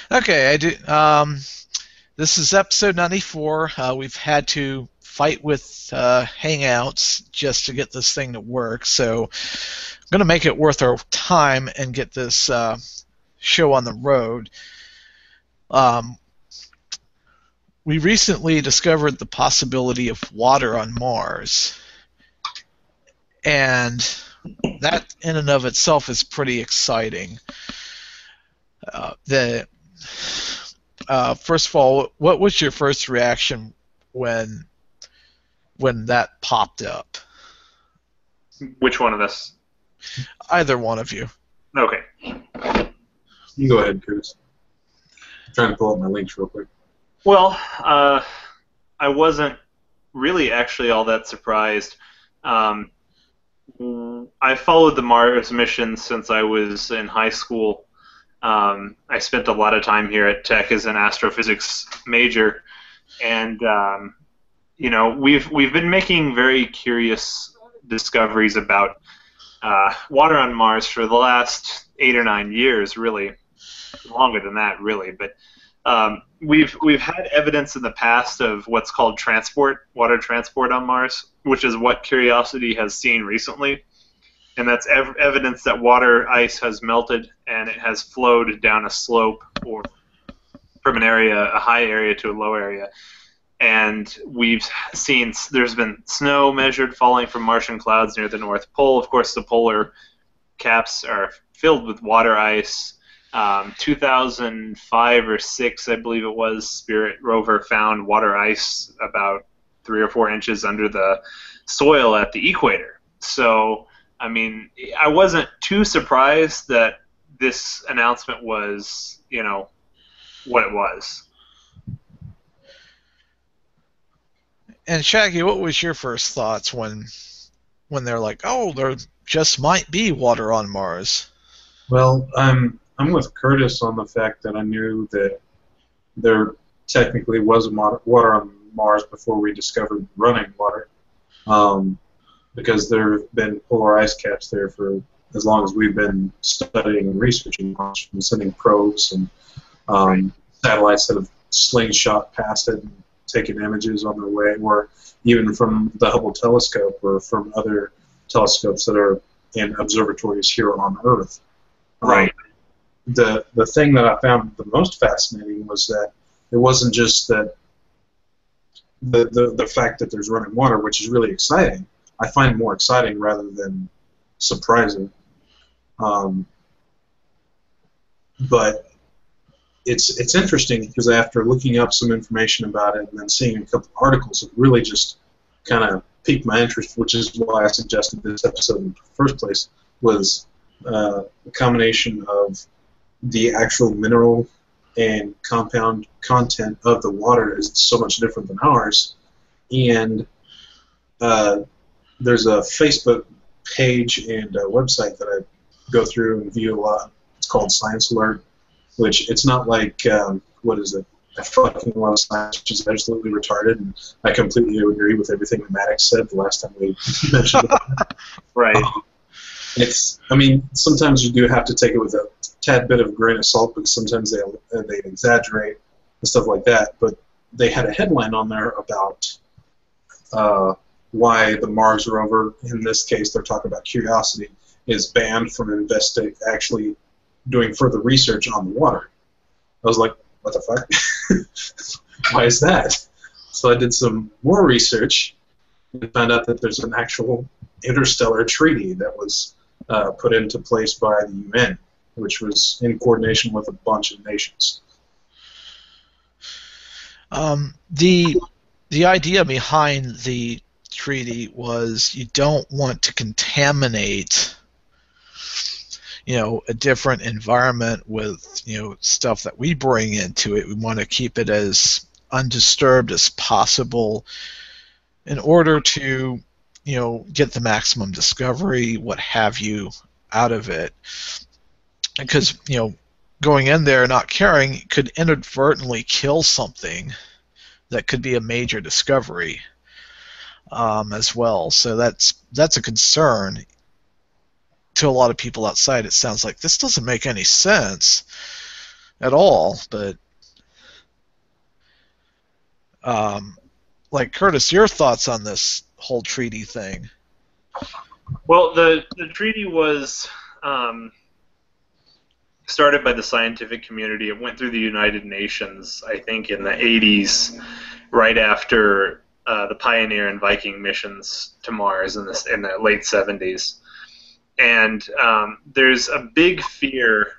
Okay, I do. This is episode 94. We've had to fight with Hangouts just to get this thing to work, so I'm going to make it worth our time and get this show on the road. Um, we recently discovered the possibility of water on Mars, and that in and of itself is pretty exciting. The First of all, what was your first reaction when that popped up? Which one of this? Either one of you. Okay. You go ahead, Curtis. I'm trying to pull up my links real quick. Well, I wasn't really actually all that surprised. Um, I followed the Mars mission since I was in high school. I spent a lot of time here at Tech as an astrophysics major, and we've been making very curious discoveries about water on Mars for the last 8 or 9 years, really longer than that, really. But we've had evidence in the past of what's called water transport on Mars, which is what Curiosity has seen recently, and that's evidence that water ice has melted and it has flowed down a slope or from a high area to a low area. And we've seen there's been snow measured falling from Martian clouds near the North Pole. Of course, the polar caps are filled with water ice. 2005 or 6, I believe it was, Spirit rover found water ice about 3 or 4 inches under the soil at the equator. So, I mean, I wasn't too surprised that this announcement was, what it was. And Shaggy, what was your first thoughts when they're like, "Oh, there just might be water on Mars"? Well, I'm with Curtis on the fact that I knew that there technically was water on Mars before we discovered running water, because there have been polar ice caps there for as long as we've been studying and researching Mars, and sending probes and satellites that have slingshot past it and taken images on their way, or even from the Hubble telescope or from other telescopes that are in observatories here on Earth. Right. The thing that I found the most fascinating was that it wasn't just that the fact that there's running water, which is really exciting. I find more exciting rather than surprising. But it's interesting because after looking up some information about it and then seeing a couple of articles, it really just kind of piqued my interest, which is why I suggested this episode in the first place, was a combination of the actual mineral and compound content of the water is so much different than ours. And there's a Facebook page and a website that I go through and view a lot. It's called Science Alert, which it's not like, what is it? I fucking love science, which is absolutely retarded, and I completely agree with everything that Maddox said the last time we mentioned it. Right. I mean, sometimes you do have to take it with a tad bit of grain of salt because sometimes they exaggerate and stuff like that. But they had a headline on there about why the Mars rover, in this case they're talking about Curiosity, is banned from actually doing further research on the water. I was like, what the fuck? Why is that? So I did some more research and found out that there's an actual interstellar treaty that was put into place by the UN, which was in coordination with a bunch of nations. The idea behind the treaty was you don't want to contaminate a different environment with stuff that we bring into it. We want to keep it as undisturbed as possible in order to get the maximum discovery, what have you, out of it. Because going in there not caring could inadvertently kill something that could be a major discovery as well. So that's a concern to a lot of people outside. It sounds like this doesn't make any sense. at all. But um, like Curtis, your thoughts on this whole treaty thing? Well, the treaty was started by the scientific community. It went through the United Nations, I think, in the 80s, right after the Pioneer and Viking missions to Mars in the late 70s. And there's a big fear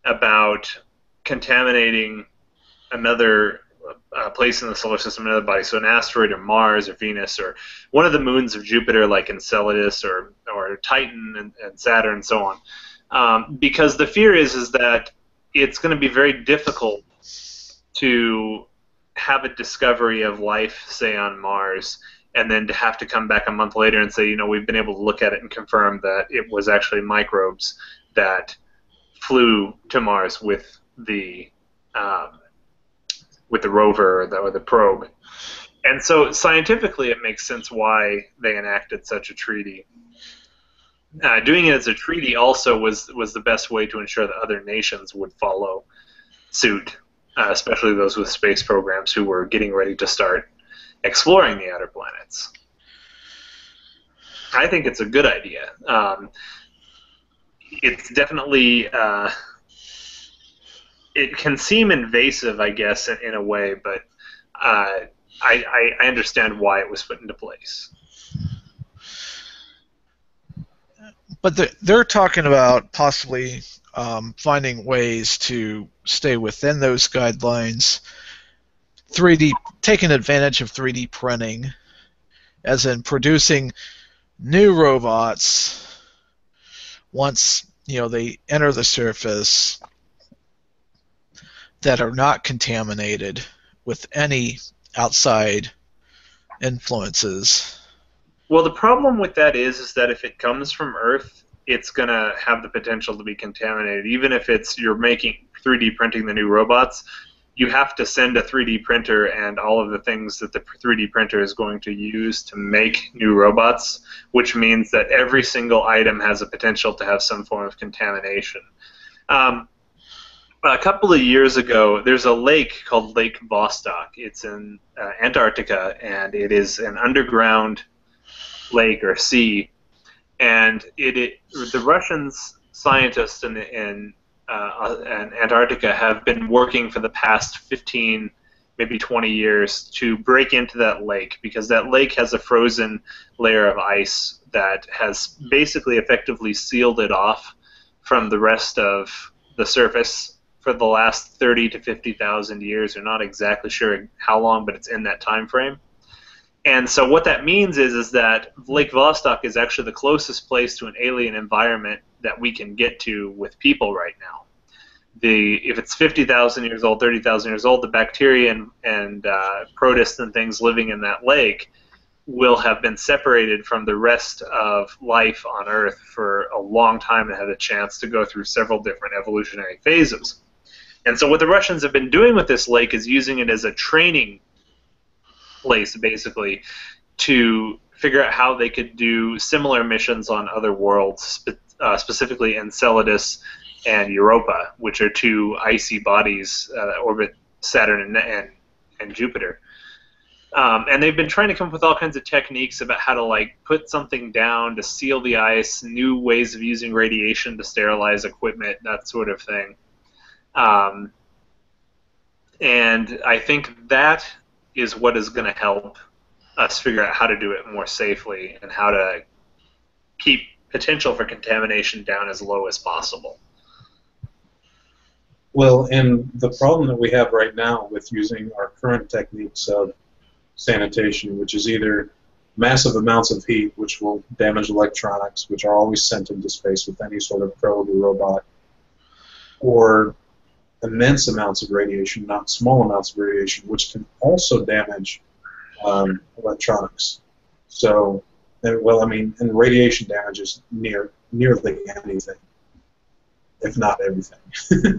about contaminating another place in the solar system, another body, so an asteroid or Mars or Venus or one of the moons of Jupiter, like Enceladus or Titan and Saturn and so on. Because the fear is that it's going to be very difficult to have a discovery of life, say, on Mars, and then to have to come back a month later and say, you know, we've been able to look at it and confirm that it was actually microbes that flew to Mars with the rover or the probe. And so scientifically, it makes sense why they enacted such a treaty. Doing it as a treaty also was the best way to ensure that other nations would follow suit, especially those with space programs who were getting ready to start exploring the outer planets. I think it's a good idea. It's definitely it can seem invasive, I guess, in a way, but I understand why it was put into place. But they're talking about possibly finding ways to stay within those guidelines. 3D, taking advantage of 3D printing, as in producing new robots once they enter the surface that are not contaminated with any outside influences. Well, the problem with that is that if it comes from Earth, it's going to have the potential to be contaminated. Even if you're making 3D printing the new robots, you have to send a 3D printer and all of the things that the 3D printer is going to use to make new robots, which means that every single item has a potential to have some form of contamination. A couple of years ago, there's a lake called Lake Vostok. It's in Antarctica, and it is an underground lake or sea, and the Russians scientists in Antarctica have been working for the past 15, maybe 20 years to break into that lake, because that lake has a frozen layer of ice that has basically effectively sealed it off from the rest of the surface for the last 30 to 50,000 years. We're not exactly sure how long, but it's in that time frame. And so what that means is that Lake Vostok is actually the closest place to an alien environment that we can get to with people right now. If it's 50,000 years old, 30,000 years old, the bacteria and protists and things living in that lake will have been separated from the rest of life on Earth for a long time and had a chance to go through several different evolutionary phases. And so what the Russians have been doing with this lake is using it as a training place, basically, to figure out how they could do similar missions on other worlds, specifically Enceladus and Europa, which are two icy bodies that orbit Saturn and Jupiter. And they've been trying to come up with all kinds of techniques about how to put something down to seal the ice, new ways of using radiation to sterilize equipment, that sort of thing. And I think that is what is going to help us figure out how to do it more safely and how to keep potential for contamination down as low as possible. Well, and the problem that we have right now with using our current techniques of sanitation, which is either massive amounts of heat, which will damage electronics, which are always sent into space with any sort of probe or robot, or immense amounts of radiation, not small amounts of radiation, which can also damage electronics. So, well, I mean, and radiation damages nearly anything, if not everything,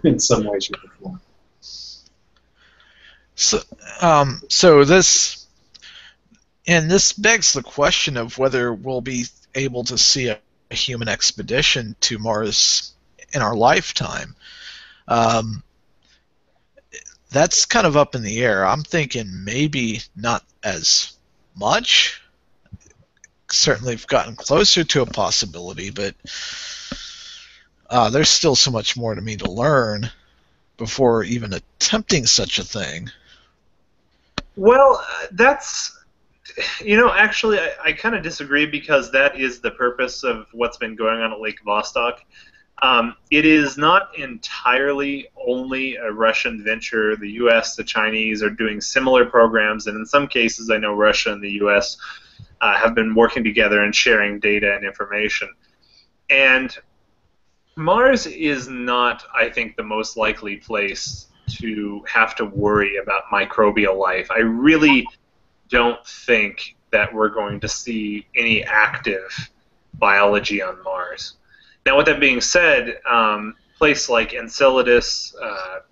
in some way, shape, or form. So this begs the question of whether we'll be able to see a human expedition to Mars in our lifetime. That's kind of up in the air. I'm thinking maybe not as much. Certainly, we've gotten closer to a possibility, but there's still so much more to me to learn before even attempting such a thing. Well, that's actually, I kind of disagree because that is the purpose of what's been going on at Lake Vostok. It is not entirely only a Russian venture. The U.S., the Chinese are doing similar programs, and in some cases, I know Russia and the U.S. Have been working together and sharing data and information. And Mars is not, I think, the most likely place to have to worry about microbial life. I really don't think that we're going to see any active biology on Mars. Now, with that being said, places like Enceladus,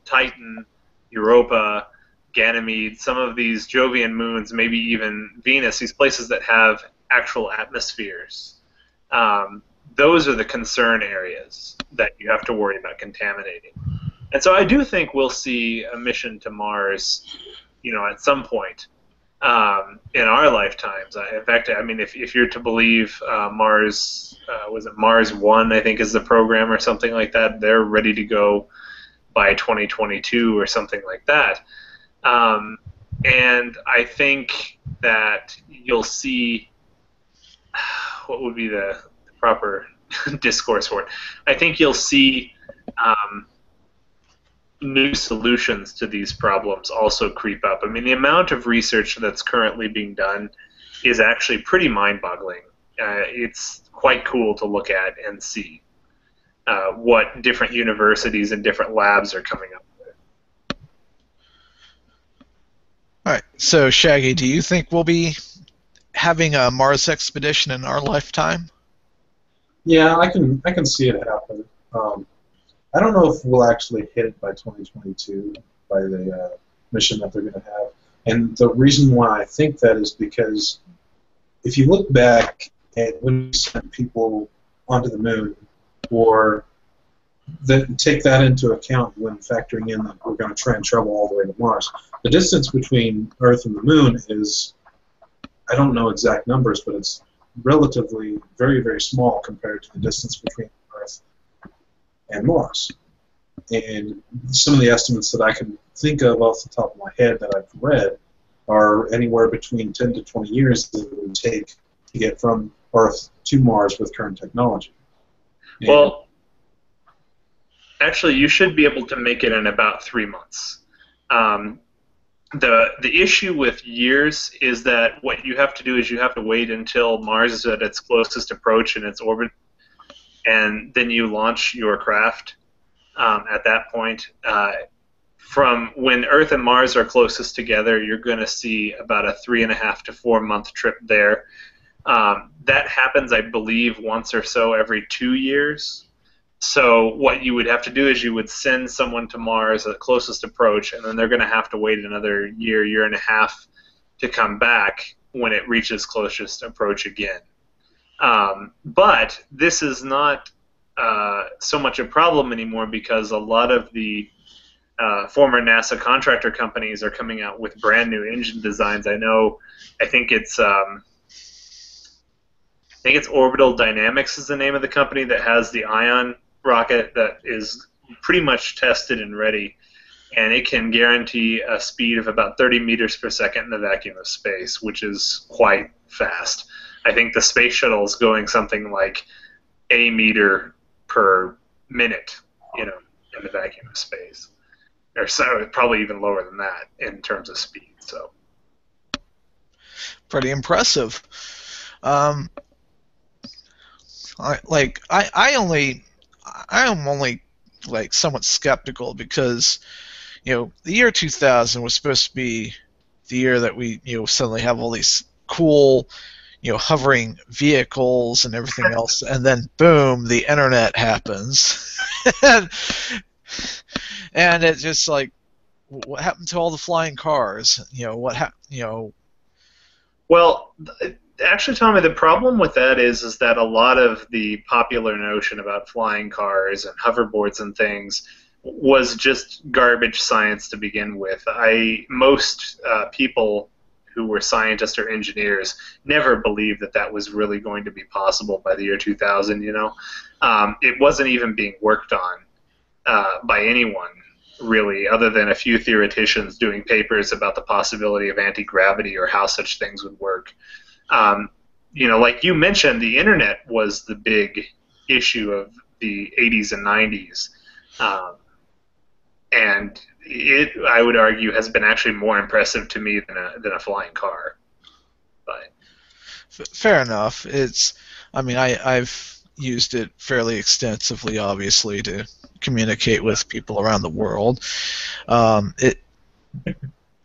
Titan, Europa, Ganymede, some of these Jovian moons, maybe even Venus, these places that have actual atmospheres, those are the concern areas that you have to worry about contaminating. And so I do think we'll see a mission to Mars, at some point in our lifetimes. In fact, I mean, if you're to believe Mars, was it Mars One? I think is the program or something like that. They're ready to go by 2022 or something like that. And I think that you'll see what would be the proper discourse for it. I think you'll see new solutions to these problems also creep up. I mean, the amount of research that's currently being done is actually pretty mind-boggling. It's quite cool to look at and see what different universities and different labs are coming up with. All right, so Shaggy, do you think we'll be having a Mars expedition in our lifetime? Yeah, I can see it happen. I don't know if we'll actually hit it by 2022 by the mission that they're going to have. And the reason why I think that is because if you look back at when we sent people onto the moon, or take that into account when factoring in that we're going to try and travel all the way to Mars, the distance between Earth and the moon is, I don't know exact numbers, but it's relatively very, very small compared to the distance between Earth and Mars. And some of the estimates that I can think of off the top of my head that I've read are anywhere between 10 to 20 years that it would take to get from Earth to Mars with current technology. And well, actually, you should be able to make it in about 3 months. The issue with years is that what you have to do is you have to wait until Mars is at its closest approach in its orbit, and then you launch your craft at that point. From when Earth and Mars are closest together, you're going to see about a 3.5 to 4 month trip there. That happens, I believe, once or so every 2 years. So what you would have to do is you would send someone to Mars at the closest approach, and then they're going to have to wait another year, year and a half to come back when it reaches closest approach again. But this is not so much a problem anymore because a lot of the former NASA contractor companies are coming out with brand new engine designs. I think it's Orbital Dynamics is the name of the company that has the Ion rocket that is pretty much tested and ready, and it can guarantee a speed of about 30 meters per second in the vacuum of space, which is quite fast. I think the space shuttle is going something like a meter per minute, in the vacuum of space, or so probably even lower than that in terms of speed. So, pretty impressive. I am only like somewhat skeptical because the year 2000 was supposed to be the year that we suddenly have all these cool hovering vehicles and everything else, and then boom, the internet happens. And it's just like, what happened to all the flying cars? Well, actually, Tommy, the problem with that is that a lot of the popular notion about flying cars and hoverboards and things was just garbage science to begin with. Most people who were scientists or engineers never believed that that was really going to be possible by the year 2000. It wasn't even being worked on by anyone really, other than a few theoreticians doing papers about the possibility of anti-gravity or how such things would work. Like you mentioned, the internet was the big issue of the 80s and 90s. And it, I would argue, has been actually more impressive to me than a flying car. But Fair enough. I've used it fairly extensively, obviously, to communicate with people around the world. Um, it,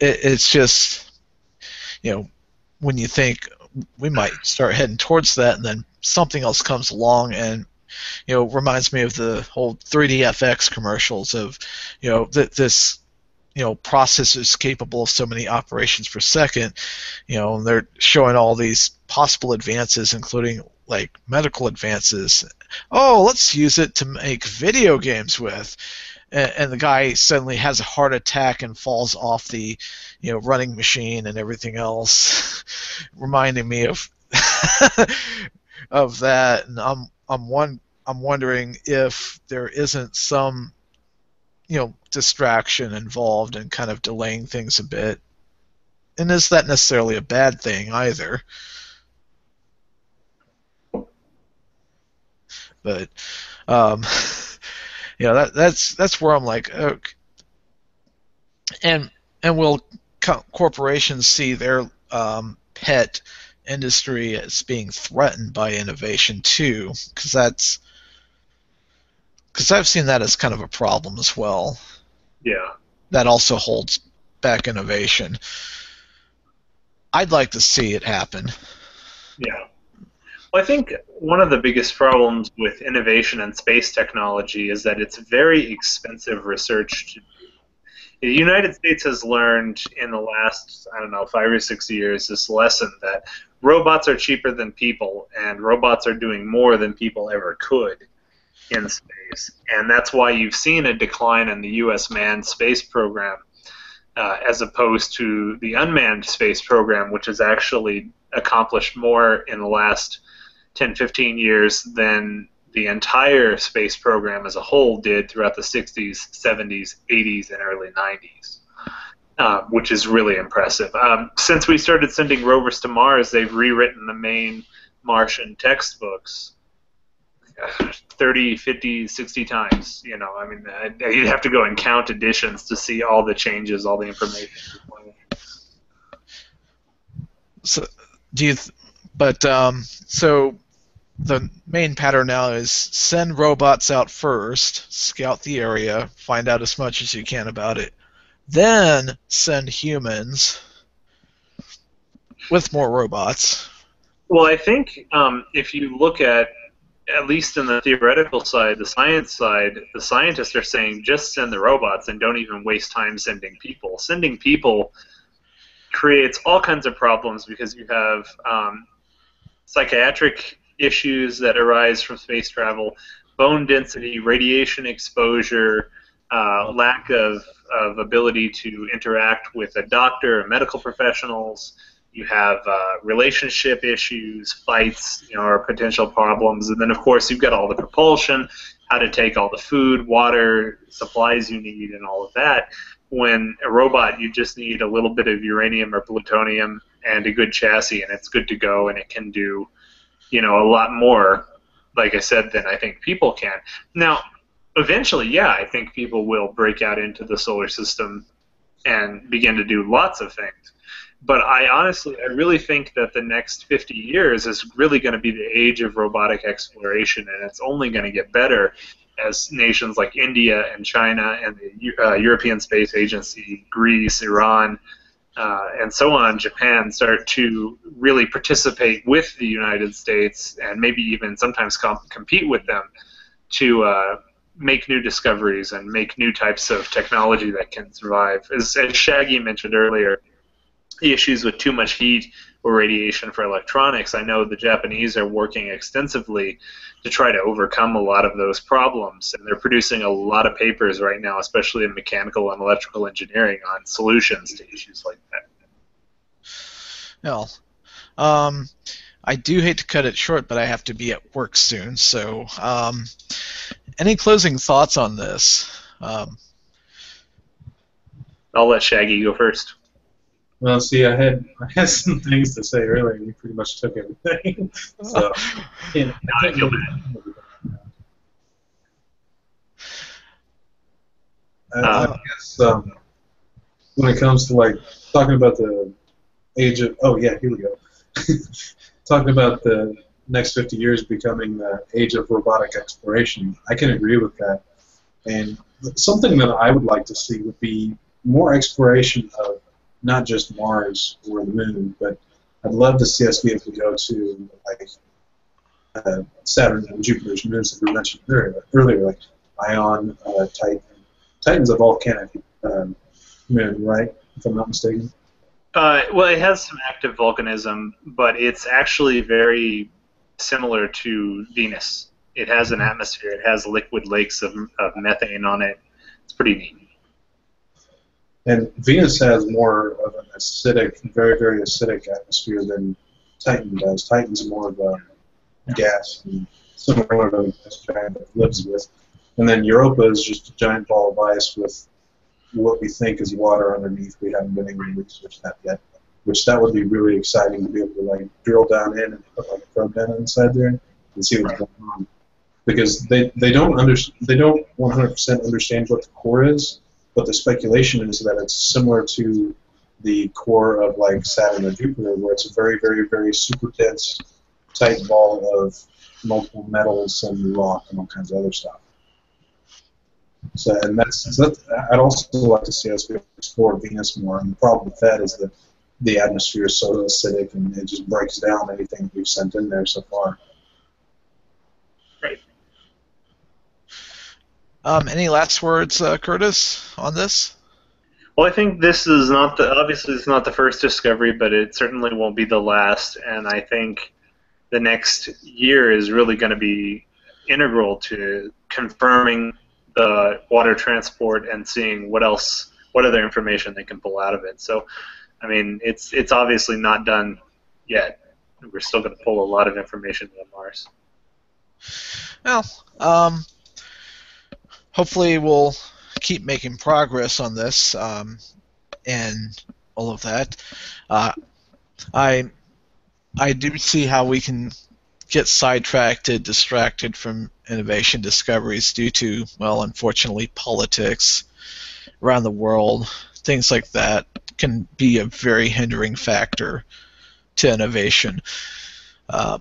it's just, when you think we might start heading towards that, and then something else comes along and reminds me of the whole 3DFX commercials of, this, processor is capable of so many operations per second, and they're showing all these possible advances, including like medical advances. Oh, let's use it to make video games with. And the guy suddenly has a heart attack and falls off the, running machine and everything else, reminding me of of that. And I'm wondering if there isn't some, distraction involved in kind of delaying things a bit. And is that necessarily a bad thing either? But that's where I'm like, okay. And will corporations see their pet industry as being threatened by innovation too? Because I've seen that as kind of a problem as well. yeah, That also holds back innovation. I'd like to see it happen. yeah. Well, I think one of the biggest problems with innovation and space technology is that it's very expensive research to do. The United States has learned in the last, I don't know, 5 or 6 years this lesson that robots are cheaper than people, and robots are doing more than people ever could in space. And that's why you've seen a decline in the U.S. manned space program as opposed to the unmanned space program, which has actually accomplished more in the last 10, 15 years than the entire space program as a whole did throughout the 60s, 70s, 80s, and early 90s, which is really impressive. Since we started sending rovers to Mars, they've rewritten the main Martian textbooks 30, 50, 60 times. You'd have to go and count editions to see all the changes, all the information. So, so the main pattern now is send robots out first, scout the area, find out as much as you can about it, then send humans with more robots. Well, I think if you look at least in the theoretical side, the science side, the scientists are saying just send the robots and don't even waste time sending people. Sending people creates all kinds of problems because you have psychiatric issues that arise from space travel, bone density, radiation exposure, lack of ability to interact with a doctor or medical professionals. You have relationship issues, fights, or potential problems, and then of course you've got all the propulsion, how to take all the food, water, supplies you need, and all of that. When a robot, you just need a little bit of uranium or plutonium and a good chassis, and it's good to go, and it can do, a lot more, like I said, than I think people can. Now, eventually, yeah, I think people will break out into the solar system and begin to do lots of things. But I really think that the next 50 years is really going to be the age of robotic exploration, and it's only going to get better as nations like India and China and the European Space Agency, Greece, Iran, and so on, Japan, start to really participate with the United States and maybe even sometimes compete with them to make new discoveries and make new types of technology that can survive. As Shaggy mentioned earlier, issues with too much heat or radiation for electronics. I know the Japanese are working extensively to try to overcome a lot of those problems, and they're producing a lot of papers right now, especially in mechanical and electrical engineering, on solutions to issues like that. Well, I do hate to cut it short, but I have to be at work soon. So, any closing thoughts on this? I'll let Shaggy go first. Well, see, I had some things to say earlier, and you pretty much took everything. So, yeah, I feel bad. I guess when it comes to like talking about the age of, oh yeah, here we go. Talking about the next 50 years becoming the age of robotic exploration, I can agree with that. And something that I would like to see would be more exploration of not just Mars or the Moon, but I'd love to see us be able to go to like Saturn and Jupiter's moons that we mentioned earlier, like Ion, Titan. Titan's a volcanic moon, right? If I'm not mistaken. Well, it has some active volcanism, but it's actually very similar to Venus. It has an atmosphere. It has liquid lakes of methane on it. It's pretty neat. And Venus has more of an acidic, very, very acidic atmosphere than Titan does. Titan's more of a gas, and similar to this giant that lives with. And then Europa is just a giant ball of ice with what we think is water underneath. We haven't been able to research that yet, which that would be really exciting to be able to like drill down in and put like a probe down inside there and see what's going on. Because they don't 100% understand what the core is, but the speculation is that it's similar to the core of like Saturn or Jupiter, where it's a very, very, very super dense, tight ball of multiple metals and rock and all kinds of other stuff. So, and I'd also like to see us be able to explore Venus more. And the problem with that is that the atmosphere is so acidic and it just breaks down anything we've sent in there so far. Right. Any last words, Curtis, on this? Well, I think this is obviously it's not the first discovery, but it certainly won't be the last. And I think the next year is really going to be integral to confirming the water transport and seeing what other information they can pull out of it. So, I mean, it's obviously not done yet. We're still going to pull a lot of information on Mars. Well, hopefully we'll keep making progress on this and all of that. I do see how we can get sidetracked and distracted from innovation discoveries due to, well, unfortunately, politics around the world. Things like that can be a very hindering factor to innovation. I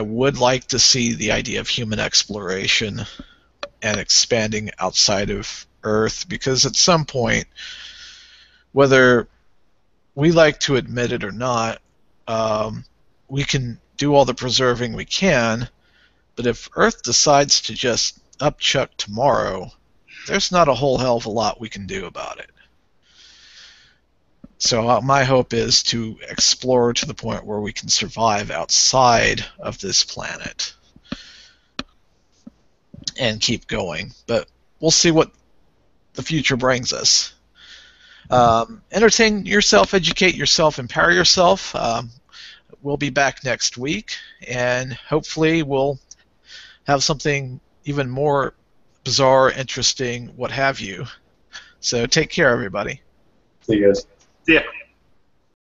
would like to see the idea of human exploration and expanding outside of Earth, because at some point, whether we like to admit it or not, we can do all the preserving we can, but if Earth decides to just upchuck tomorrow, there's not a whole hell of a lot we can do about it. So my hope is to explore to the point where we can survive outside of this planet and keep going. But we'll see what the future brings us. Entertain yourself, educate yourself, empower yourself. We'll be back next week, and hopefully we'll have something even more bizarre, interesting, what have you. So take care, everybody. See you guys. Yeah.